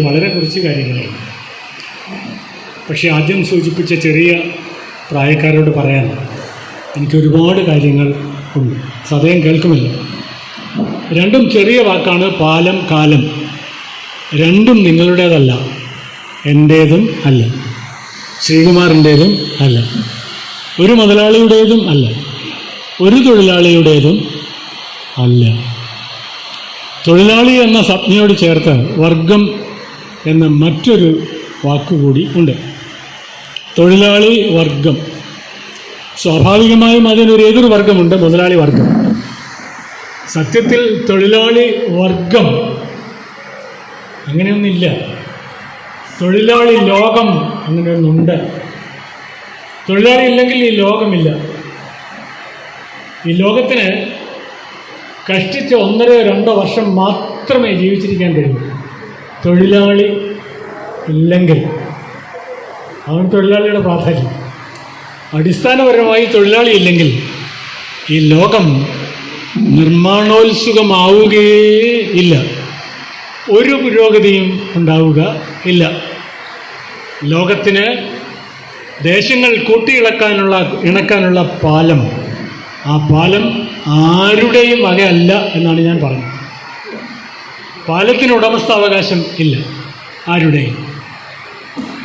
വളരെ കുറച്ച് കാര്യങ്ങളാണ്. പക്ഷേ ആദ്യം സൂചിപ്പിച്ച ചെറിയ പ്രായക്കാരോട് പറയാൻ എനിക്കൊരുപാട് കാര്യങ്ങൾ ഉണ്ട്. സദയം കേൾക്കുമല്ലോ. രണ്ടും ചെറിയ വാക്കാണ്. പാലം, കാലം. രണ്ടും നിങ്ങളുടേതല്ല, എൻ്റേതും അല്ല, ശ്രീകുമാറിൻ്റേതും അല്ല, ഒരു മുതലാളിയുടേതും അല്ല, ഒരു തൊഴിലാളിയുടേതും അല്ല. തൊഴിലാളി എന്ന സംജ്ഞയോട് ചേർത്ത് വർഗം എന്ന മറ്റൊരു വാക്കുകൂടി ഉണ്ട്. തൊഴിലാളി വർഗം. സ്വാഭാവികമായും അതിനൊരു എതിർ വർഗമുണ്ട്, മുതലാളി വർഗം. സത്യത്തിൽ തൊഴിലാളി വർഗം അങ്ങനെയൊന്നില്ല. തൊഴിലാളി ലോകം അങ്ങനെയൊന്നുണ്ട്. തൊഴിലാളി ഇല്ലെങ്കിൽ ഈ ലോകമില്ല. ഈ ലോകത്തിന് കഷ്ടിച്ച് 1-2 വർഷം മാത്രമേ ജീവിച്ചിരിക്കാൻ കഴിയൂ. തൊഴിലാളി ഇല്ലെങ്കിൽ അവൻ തൊഴിലാളിയുടെ പ്രാധാന്യം. അടിസ്ഥാനപരമായി തൊഴിലാളി ഇല്ലെങ്കിൽ ഈ ലോകം നിർമ്മാണോത്സുകമാവുകയേ ഇല്ല, ഒരു പുരോഗതിയും ഉണ്ടാവുക ഇല്ല. ലോകത്തിന് ദേശങ്ങൾ ഇണക്കാനുള്ള പാലം, ആ പാലം ആരുടെയും വകയല്ല എന്നാണ് ഞാൻ പറഞ്ഞത്. പാലത്തിന് ഉടമസ്ഥാവകാശം ഇല്ല ആരുടെയും.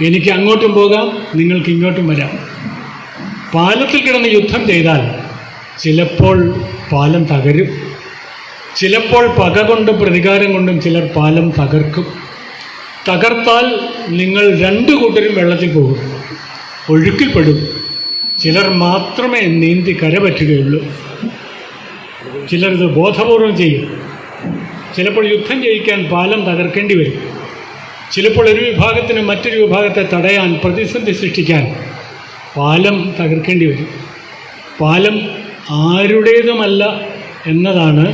എനിക്ക് അങ്ങോട്ടും പോകാം, നിങ്ങൾക്ക് ഇങ്ങോട്ടും വരാം. പാലത്തിൽ കിടന്ന് യുദ്ധം ചെയ്താൽ ചിലപ്പോൾ പാലം തകരും, ചിലപ്പോൾ പക കൊണ്ടും പ്രതികാരം കൊണ്ടും ചിലർ പാലം തകർക്കും. തകർത്താൽ നിങ്ങൾ 2 കൂട്ടരും വെള്ളത്തിൽ പോകും, ഒഴുക്കിൽപ്പെടും. ചിലർ മാത്രമേ നീന്തി കരപറ്റുകയുള്ളൂ. ചിലരിത് ബോധപൂർവം ചെയ്യും. ചിലപ്പോൾ യുദ്ധം ജയിക്കാൻ പാലം തകർക്കേണ്ടി വരും. ചിലപ്പോൾ ഒരു വിഭാഗത്തിന് മറ്റൊരു വിഭാഗത്തെ തടയാൻ, പ്രതിസന്ധി സൃഷ്ടിക്കാൻ പാലം തകർക്കേണ്ടി വരും. പാലം ആരുടേതുമല്ല എന്നതാണ്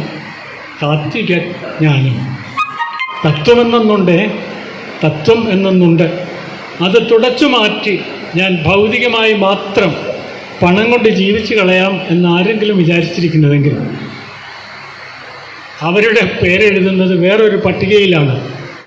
താത്വിക ജ്ഞാനം. തത്വം എന്നൊന്നുണ്ട്. അത് തുടച്ചു മാറ്റി ഞാൻ ഭൗതികമായി മാത്രം പണം കൊണ്ട് ജീവിച്ചു കളയാം എന്നാരെങ്കിലും വിചാരിച്ചിരിക്കുന്നതെങ്കിൽ അവരുടെ പേരെഴുതുന്നത് വേറൊരു പട്ടികയിലാണ്.